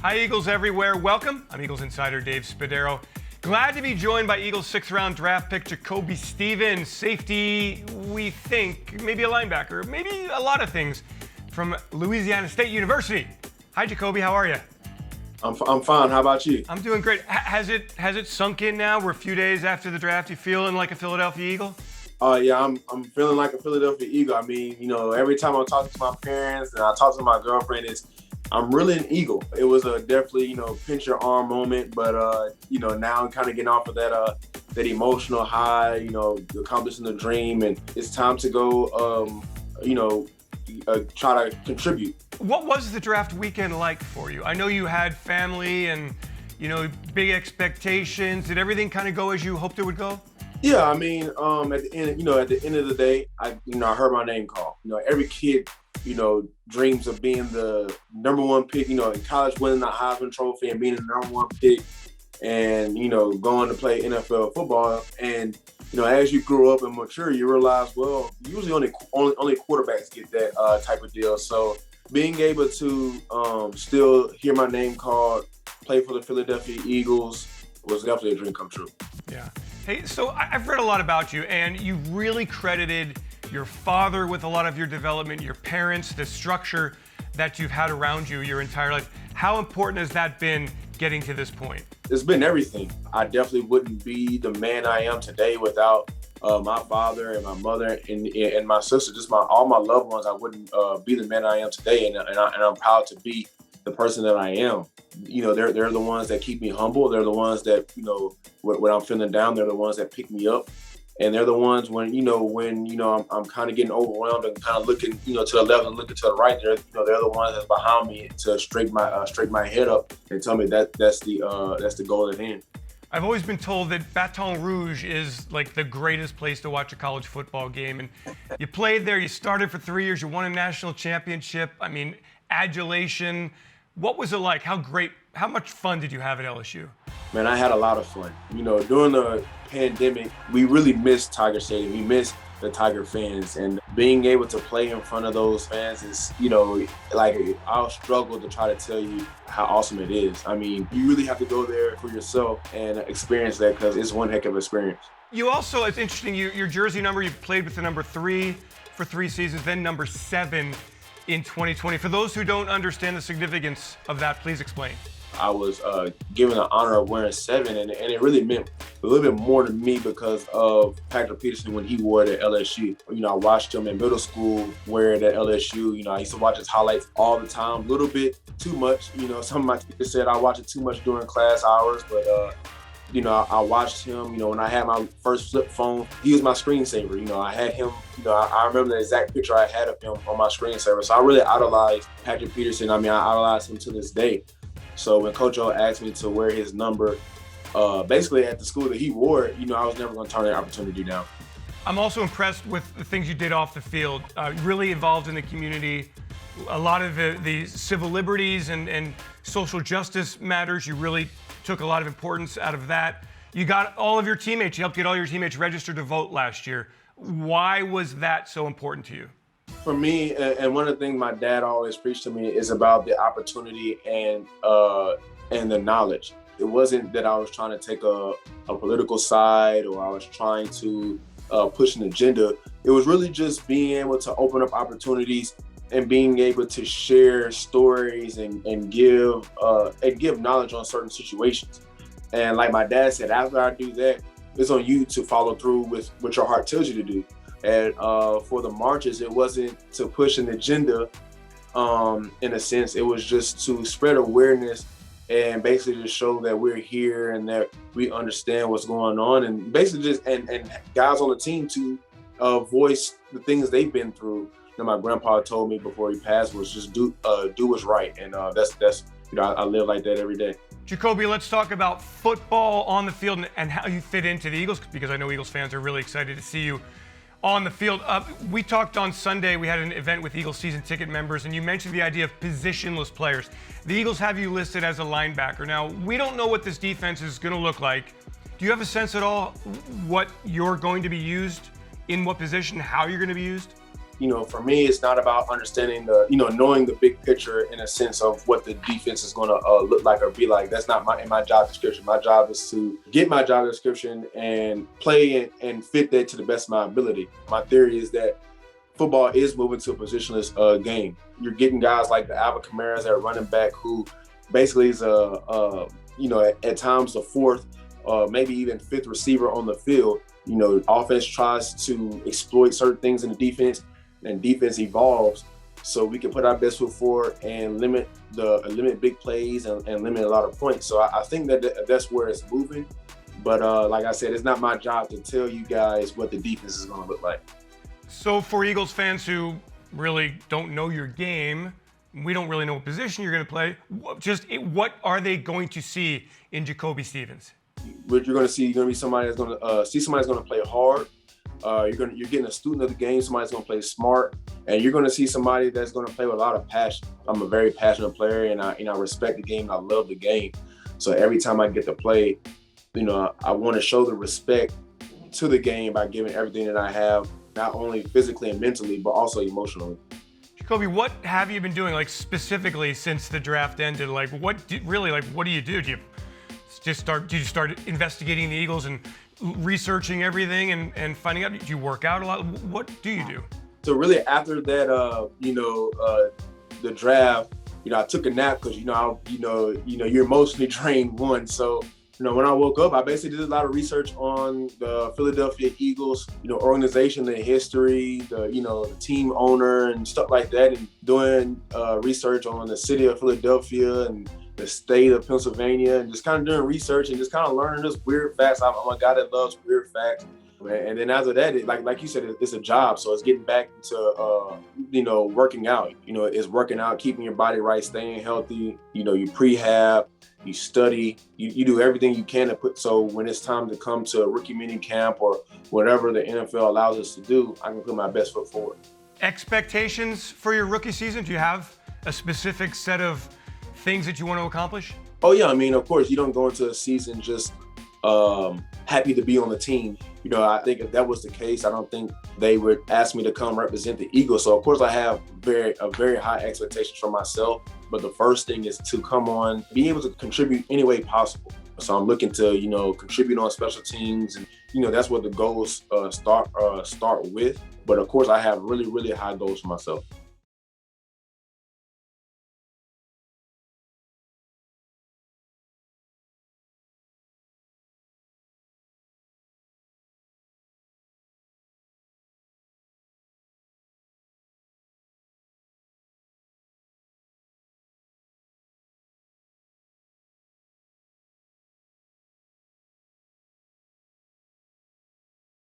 Hi, Eagles everywhere. Welcome. I'm Eagles Insider Dave Spadaro. Glad to be joined by Eagles 6th-round draft pick JaCoby Stevens, safety, we think, maybe a linebacker, maybe a lot of things, from Louisiana State University. Hi, JaCoby. How are you? I'm fine. How about you? I'm doing great. Has it sunk in now? We're a few days after the draft. You feeling like a Philadelphia Eagle? Yeah, I'm feeling like a Philadelphia Eagle. I mean, every time I'm talking to my parents and I talk to my girlfriend, I'm really an Eagle. It was a definitely, pinch your arm moment, but now I'm kind of getting off of that emotional high, accomplishing the dream, and it's time to go, try to contribute. What was the draft weekend like for you? I know you had family and, big expectations. Did everything kind of go as you hoped it would go? Yeah, I mean, at the end of the day, I heard my name called. Every kid, dreams of being the number one pick, in college, winning the Heisman Trophy and being the number one pick and, going to play NFL football. And, as you grow up and mature, you realize, well, usually only quarterbacks get that type of deal. So being able to still hear my name called, play for the Philadelphia Eagles was definitely a dream come true. Yeah. Hey, so I've read a lot about you, and you really credited your father with a lot of your development, your parents, the structure that you've had around you your entire life. How important has that been getting to this point? It's been everything. I definitely wouldn't be the man I am today without my father and my mother and my sister, just all my loved ones. I wouldn't be the man I am today, and I'm proud to be the person that I am. They're the ones that keep me humble. They're the ones that, when I'm feeling down, they're the ones that pick me up. And they're the ones when I'm kind of getting overwhelmed and kind of looking, to the left and looking to the right. They're the ones that's behind me to straighten my head up and tell me that's the goal at hand. I've always been told that Baton Rouge is like the greatest place to watch a college football game. And you played there, you started for 3 years, you won a national championship. I mean, adulation. What was it like? How much fun did you have at LSU? Man, I had a lot of fun. During the pandemic, we really missed Tiger Stadium. We missed the Tiger fans, and being able to play in front of those fans is, I'll struggle to try to tell you how awesome it is. I mean, you really have to go there for yourself and experience that because it's one heck of an experience. You also, it's interesting, your jersey number, you played with the number 3 for 3 seasons, then number 7 in 2020. For those who don't understand the significance of that, please explain. I was given the honor of wearing 7, and it really meant a little bit more to me because of Patrick Peterson when he wore it at LSU. I watched him in middle school wear it at LSU. I used to watch his highlights all the time, a little bit too much. Some of my teachers said I watched it too much during class hours, but I watched him, when I had my first flip phone, he was my screensaver. I had him, I remember the exact picture I had of him on my screensaver. So I really idolized Patrick Peterson. I idolize him to this day. So when Coach O asked me to wear his number, basically at the school that he wore it, I was never going to turn that opportunity down. I'm also impressed with the things you did off the field, really involved in the community. A lot of the civil liberties and social justice matters, you really took a lot of importance out of that. You got all of your teammates, you helped get all your teammates registered to vote last year. Why was that so important to you? For me, and one of the things my dad always preached to me is about the opportunity and the knowledge. It wasn't that I was trying to take a political side or I was trying to push an agenda. It was really just being able to open up opportunities and being able to share stories and give knowledge on certain situations. And like my dad said, after I do that, it's on you to follow through with what your heart tells you to do. And for the marches, it wasn't to push an agenda, in a sense. It was just to spread awareness and basically just show that we're here and that we understand what's going on, and basically just and guys on the team to voice the things they've been through. My grandpa told me before he passed was just do what's right, and that's I live like that every day. JaCoby, let's talk about football on the field and how you fit into the Eagles, because I know Eagles fans are really excited to see you on the field. We talked on Sunday, we had an event with Eagles season ticket members, and you mentioned the idea of positionless players. The Eagles have you listed as a linebacker. Now, we don't know what this defense is going to look like. Do you have a sense at all what you're going to be used, in what position, how you're going to be used? for me, it's not about understanding knowing the big picture in a sense of what the defense is going to look like or be like. That's not my job description. My job is to get my job description and play and fit that to the best of my ability. My theory is that football is moving to a positionless game. You're getting guys like the Alvin Kamara's at running back who basically is at times the fourth, maybe even fifth receiver on the field. Offense tries to exploit certain things in the defense, and defense evolves so we can put our best foot forward and limit big plays and limit a lot of points. So I think that's where it's moving. But like I said, it's not my job to tell you guys what the defense is going to look like. So for Eagles fans who really don't know your game, we don't really know what position you're going to play. What are they going to see in JaCoby Stevens? What you're going to see, you're going to be somebody that's going to somebody's going to play hard. You're getting a student of the game. Somebody's going to play smart, and you're going to see somebody that's going to play with a lot of passion. I'm a very passionate player, and I respect the game. And I love the game. So every time I get to play, I want to show the respect to the game by giving everything that I have, not only physically and mentally, but also emotionally. JaCoby, what have you been doing, specifically since the draft ended? What do you do? Do you start investigating the Eagles and researching everything and finding out? Do you work out a lot? What do you do? So really, after that, the draft, I took a nap because you're emotionally drained one. So when I woke up, I basically did a lot of research on the Philadelphia Eagles, organization, the history, the team owner and stuff like that, and doing research on the city of Philadelphia and the state of Pennsylvania, and just kind of doing research and just kind of learning this weird facts. I'm a guy that loves weird facts. And then after that, like you said, it's a job. So it's getting back into, working out. It's working out, keeping your body right, staying healthy. You prehab, you study, you do everything you can to put. So when it's time to come to a rookie mini camp or whatever the NFL allows us to do, I can put my best foot forward. Expectations for your rookie season? Do you have a specific set of things that you want to accomplish? Oh yeah, of course, you don't go into a season just happy to be on the team. I think if that was the case, I don't think they would ask me to come represent the Eagles. So of course I have a very high expectations for myself. But the first thing is to come on, be able to contribute any way possible. So I'm looking to, contribute on special teams, and that's what the goals start with. But of course I have really, really high goals for myself.